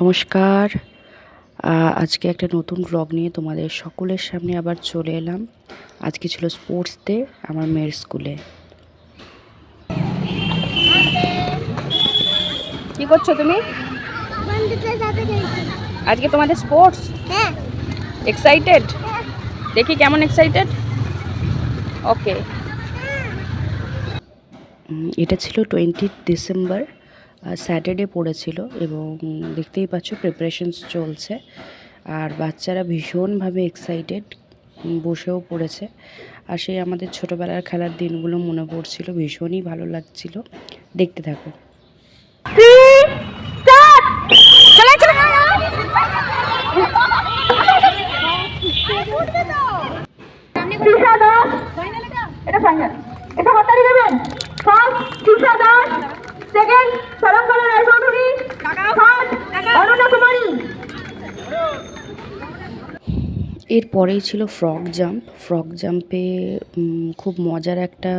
নমস্কার। আজকে একটা নতুন ব্লগ নিয়ে তোমাদের সকলের সামনে আবার চলে এলাম। আজকে ছিল স্পোর্টস ডে আমার মেয়ের স্কুলে। কি করছো তুমি? আজকে তোমাদের স্পোর্টস? হ্যাঁ। এক্সাইটেড? দেখি কেমন এক্সাইটেড। ওকে। এটা ছিল 20 ডিসেম্বর, স্যাটারডে পড়েছিল এবং দেখতেই পাচ্ছ প্রিপারেশনস চলছে। আর বাচ্চারা ভীষণভাবে এক্সাইটেড, বসেও পড়েছে। আর সেই আমাদের ছোটোবেলার খেলার দিনগুলো মনে পড়ছিল, ভীষণই ভালো লাগছিল। দেখতে থাকো। এটা ফাইনাল। এটা হাতালি দেবেন। First Trisha Das, second Sarangala Raychaudhuri, third Aruna Kumari. এরপরেই ছিল ফ্রক জাম্প। ফ্রক জাম্পে খুব মজার একটা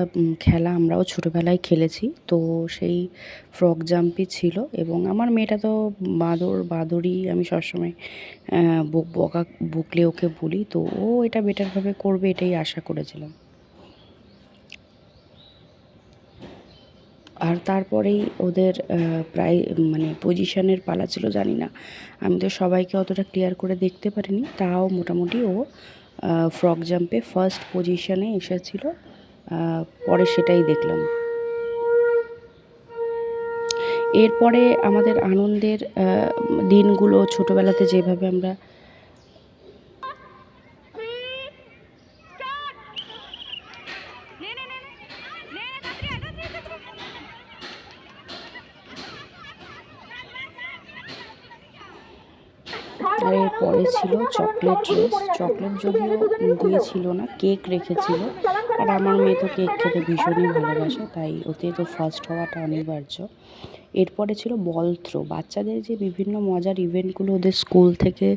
খেলা, আমরাও ছোটোবেলায় খেলেছি। তো সেই ফ্রক জাম্পই ছিল এবং আমার মেয়েটা তো বাঁদরই, আমি সবসময় বকলে ওকে বলি, তো ও এটা বেটারভাবে করবে এটাই আশা করেছিলাম। আর তারপরেই ওদের প্রায় পজিশনের পালা ছিল, জানি না, আমি তো সবাইকে অতটা ক্লিয়ার করে দেখতে পারিনি। তাও মোটামুটি ও ফ্রক জাম্পে ফার্স্ট পজিশনে এসেছিল, পরে সেটাই দেখলাম। এরপরে আমাদের আনন্দের দিনগুলো ছোটোবেলাতে যেভাবে আমরা আর এরপরে ছিল চকলেট রেস। চকলেট যদিও দিয়েছিল না, কেক রেখেছিল। আর আমার মেয়ে তো কেক খেতে ভীষণই ভালোবাসে, তাই ওতে তো ফার্স্ট হওয়াটা অনিবার্য। এরপরে ছিল বল থ্রো। বাচ্চাদের যে বিভিন্ন মজার ইভেন্টগুলো ওদের স্কুল থেকে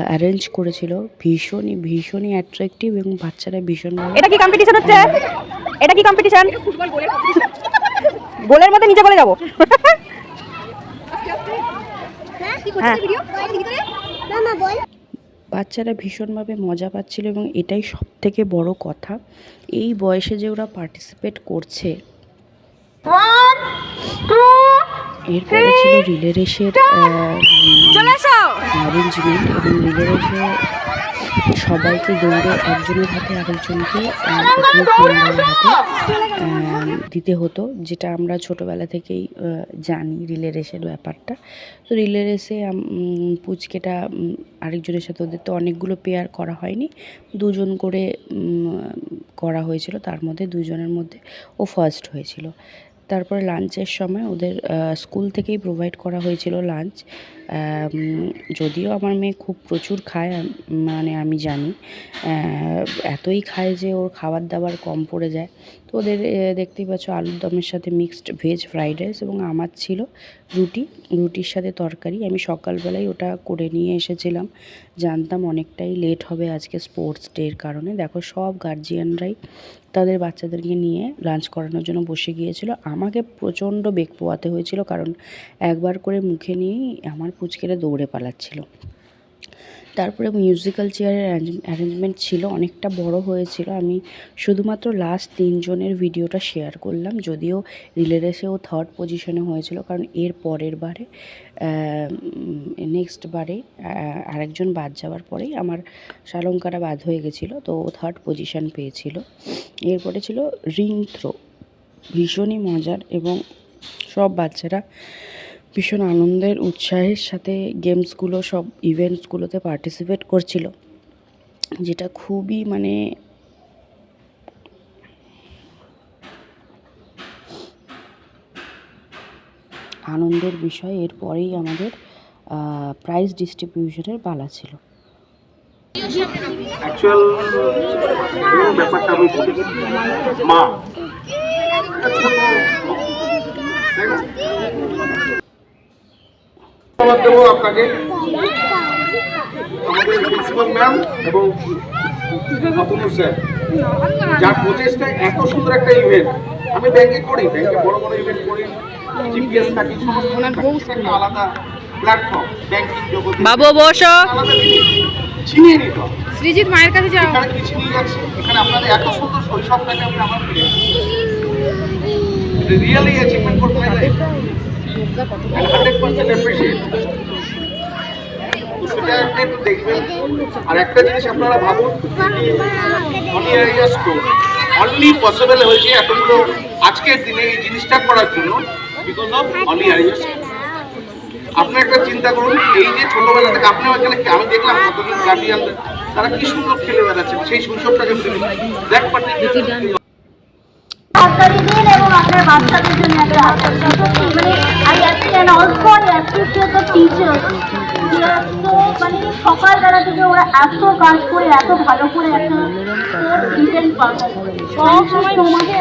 অ্যারেঞ্জ করেছিল, ভীষণই অ্যাট্রাকটিভ এবং বাচ্চারা ভীষণ। এটা কি কম্পিটিশন হচ্ছে? এটা কি কম্পিটিশন? গোলের মধ্যে নিচে বলে যাবো। হ্যাঁ। বাচ্চারা ভীষণভাবে মজা পাচ্ছিল এবং এটাই সব থেকে বড় কথা, এই বয়সে যে ওরা পার্টিসিপেট করছে। এরপরে ছিল রিলে রেসের অ্যারেঞ্জমেন্ট এবং রিলে রেসে সবাইকে দৌড়ে একজনের হাতে আরেকজনকে হাতে দিতে হতো, যেটা আমরা ছোটোবেলা থেকেই জানি রিলে রেসের ব্যাপারটা। তো রিলে রেসে পুচকেটা আরেকজনের সাথে, ওদের তো অনেকগুলো পেয়ার করা হয়নি, দুজন করে করা হয়েছিল, তার মধ্যে দুজনের মধ্যে ও ফার্স্ট হয়েছিল। তারপরে লাঞ্চের সময় ওদের স্কুল থেকেই প্রোভাইড করা হয়েছিল লাঞ্চ। যদিও আমার মেয়ে খুব প্রচুর খায়, আমি জানি, এতই খায় যে ওর খাবার দাবার কম পড়ে যায়। তো ওদের দেখতেই পাচ্ছ আলুর দমের সাথে মিক্সড ভেজ ফ্রাইড রাইস এবং আমার ছিল রুটির সাথে তরকারি। আমি সকালবেলায় ওটা করে নিয়ে এসেছিলাম, জানতাম অনেকটাই লেট হবে আজকে স্পোর্টস ডের কারণে। দেখো সব গার্জিয়ানরাই তাদের বাচ্চাদেরকে নিয়ে লাঞ্চ করানোর জন্য বসে গিয়েছিল। আমাকে প্রচণ্ড বেগ পোয়াতে হয়েছিল, কারণ একবার করে মুখে নিয়েই আমার পুচকেরা দৌড়ে পালাচ্ছিল। তারপরে মিউজিক্যাল চেয়ারের অ্যারেঞ্জমেন্ট ছিল, অনেকটা বড় হয়েছিল। আমি শুধুমাত্র লাস্ট 3 জনের ভিডিওটা শেয়ার করলাম, যদিও রিলে রেসেও থার্ড পজিশনে হয়েছিল, কারণ এর পরের বারে নেক্সট বারে আরেকজন বাদ যাওয়ার পরেই আমার শালঙ্কারা বাদ হয়ে গেছিলো, তো থার্ড পজিশন পেয়েছিল। এরপরে ছিল রিং থ্রো, ভীষণই মজার এবং সব বাচ্চারা ভীষণ আনন্দের উৎসাহের সাথে গেমসগুলো, সব ইভেন্টসগুলোতে পার্টিসিপেট করছিল, যেটা খুবই আনন্দের বিষয়। এরপরেই আমাদের প্রাইজ ডিস্ট্রিবিউশনের পালা ছিল। ব্যাপারটা আমি বলি, মা দেবো আপনাকে, আমাদের প্রিন্সিপাল ম্যাম এবং স্যার, যার প্রচেষ্টায় এত সুন্দর একটা ইভেন্ট। আমি ব্যাংকে করি, ব্যাংকে বড় বড় ইভেন্ট করি, জিপিএস থাকি, আলাদা প্ল্যাটফর্ম ব্যাংকিং জগতে বাবু বসো। আলাদা জিনিস ছিনিয়ে নিতে হবে। সৃজিত মায়ের কাছে যাও। এখানে কি ছিনিয়ে যাচ্ছে? এখানে আপনাদের এত সুন্দর শৈশবটাকে আমি আমার ফিরে রিয়েলি অ্যাচিভমেন্ট করতে পারলে 100% অ্যাপ্রিশিয়েট। তো সেটা একটু দেখবেন। আর একটা জিনিস আপনারা ভাবুন, অনলি এরিয়াস অনলি পসিবল হয়েছে এতগুলো আজকের দিনে এই জিনিসটা করার জন্য বিকজ অফ অনলি এরিয়াস। আপনি একটা চিন্তা করুন, এই যে ছোটবেলা থেকে আপনি এখানে আমি দেখলাম কতজন গার্ডিয়ান তারা কি সুন্দর খেলে বেড়াচ্ছেন, সেই শৈশবটাকে দেখ পার্টিকুলার হাততালি দিন এবং আপনার বাচ্চাদের জন্য একটা হাততালি দিন। সত্যি মানে I appreciate also I appreciate the teachers. মানে সকালবেলা থেকে ওরা এত কাজ করে এত ভালো করে একটা ইভেন্ট পাবে। সব সময় তোমাকে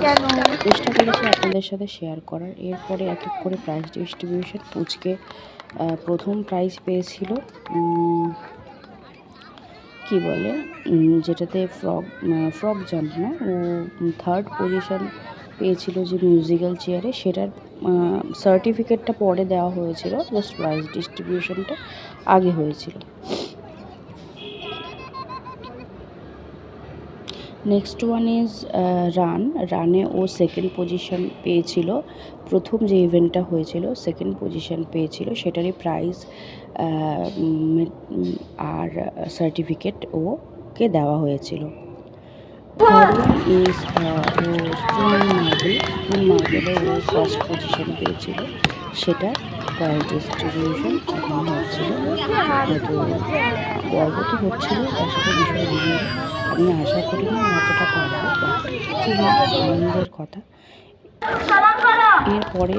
কেন চেষ্টা করেছি আপনাদের সাথে শেয়ার করার। এরপরে এক এক করে প্রাইজ ডিস্ট্রিবিউশন। পুচকে প্রথম প্রাইজ পেয়েছিল কি বলে যেটাতে ফ্রক জাম্প না, ও থার্ড পজিশন পেয়েছিল যে মিউজিক্যাল চেয়ারে, সেটার সার্টিফিকেটটা পরে দেওয়া হয়েছিল, জাস্ট প্রাইজ ডিস্ট্রিবিউশনটা আগে হয়েছিল। নেক্সট ওয়ান ইজ রানে ও সেকেন্ড পজিশন পেয়েছিল। প্রথম যে ইভেন্টটা হয়েছিল সেকেন্ড পজিশন পেয়েছিল, সেটারই প্রাইজ আর সার্টিফিকেট ওকে দেওয়া হয়েছিল। থার্ড ওয়ান ইজ ও স্পুন মার্বেলে ও ফার্স্ট পজিশন পেয়েছিল, সেটা প্রাইজ ডিস্ট্রিবিউশন এখন হচ্ছিল। তো গর্ব তো হচ্ছিল, তার সাথে ভীষণ আনন্দ। আমি আশা করিনি এতটা পারবো, খুবই আনন্দের কথা। এরপরে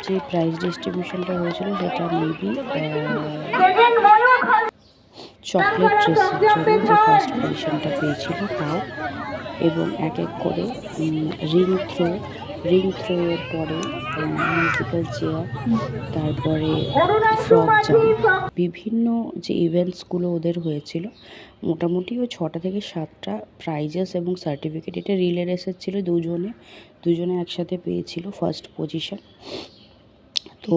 যে প্রাইজ ডিস্ট্রিবিউশনটা হয়েছিল সেটা মেবি চকলেট ড্রেসের জন্য যে ফার্স্ট পজিশনটা পেয়েছিল তাও, এবং এক এক করে রিং থ্রো এর পরে মিউজিক্যাল চেয়ার, তারপরে ফ্রক জাম্প, বিভিন্ন যে ইভেন্টসগুলো ওদের হয়েছিল মোটামুটি ওই 6টা থেকে 7টা প্রাইজেস এবং সার্টিফিকেট। এটা রিলে রেসের ছিল, দুজনে একসাথে পেয়েছিল ফার্স্ট পজিশন। তো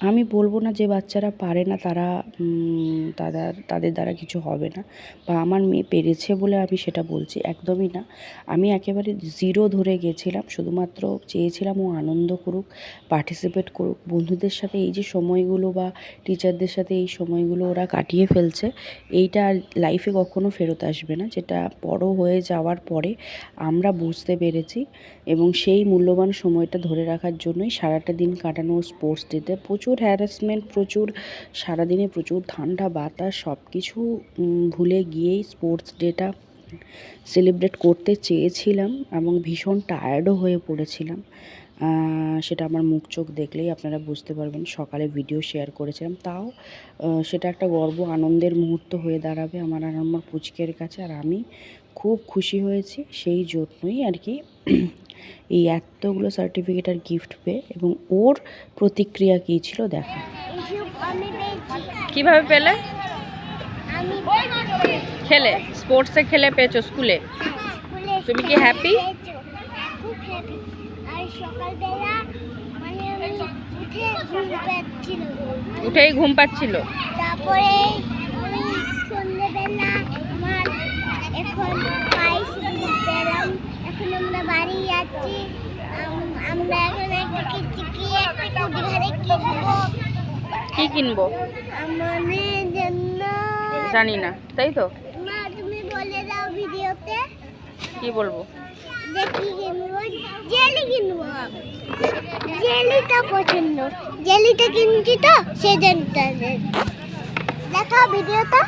আমি বলবো না যে বাচ্চারা পারে না, তাদের দ্বারা কিছু হবে না, বা আমার মেয়ে পেরেছে বলে আমি সেটা বলছি, একদমই না। আমি একেবারে 0 ধরে গেছিলাম, শুধুমাত্র চেয়েছিলাম ও আনন্দ করুক, পার্টিসিপেট করুক বন্ধুদের সাথে। এই যে সময়গুলো বা টিচারদের সাথে এই সময়গুলো ওরা কাটিয়ে ফেলছে, এইটা আর লাইফে কখনো ফেরত আসবে না, যেটা বড় হয়ে যাওয়ার পরে আমরা বুঝতে পেরেছি। এবং সেই মূল্যবান সময়টা ধরে রাখার জন্যই সারাটা দিন কাটানো স্পোর্টস ডেতে। প্রচুর হ্যারাসমেন্ট, সারাদিনে প্রচুর ঠান্ডা বাতাস, সব কিছু ভুলে গিয়েই স্পোর্টস ডেটা সেলিব্রেট করতে চেয়েছিলাম এবং ভীষণ টায়ার্ডও হয়ে পড়েছিলাম। সেটা আমার মুখ চোখ দেখলেই আপনারা বুঝতে পারবেন। সকালে ভিডিও শেয়ার করেছিলাম, তাও সেটা একটা গর্ব আনন্দের মুহূর্ত হয়ে দাঁড়াবে আমার আর আমার পুচকের কাছে। আর আমি খুব খুশি হয়েছি সেই জন্যই আর কি এই এতগুলো সার্টিফিকেট আর গিফট পেয়ে। এবং ওর প্রতিক্রিয়া কী ছিল দেখো। কিভাবে পেলে? খেলে, স্পোর্টসে খেলে পেয়েছো স্কুলে? তুমি কি হ্যাপি? খুব হ্যাপি। আর সকালবেলা মানে আমি উঠেই ঘুম পাচ্ছিল। তারপরে আমি সন্ধ্যেবেলা আমার এখন প্রাইজ পেলাম। এখন আমরা বাড়ি যাচ্ছি। আমরা এখন একটা কুড়ি কিনবো। কি কিনবো? আমাদের জন্য জানি না, তাই তো? মা তুমি বলে দাও ভিডিওতে। কি বলবো? দেখি কিনবো, জেলি কিনবো। জেলিটা পছন্দ, জেলিটা কিনছি তো সেজন্য। দেখাও ভিডিওটা।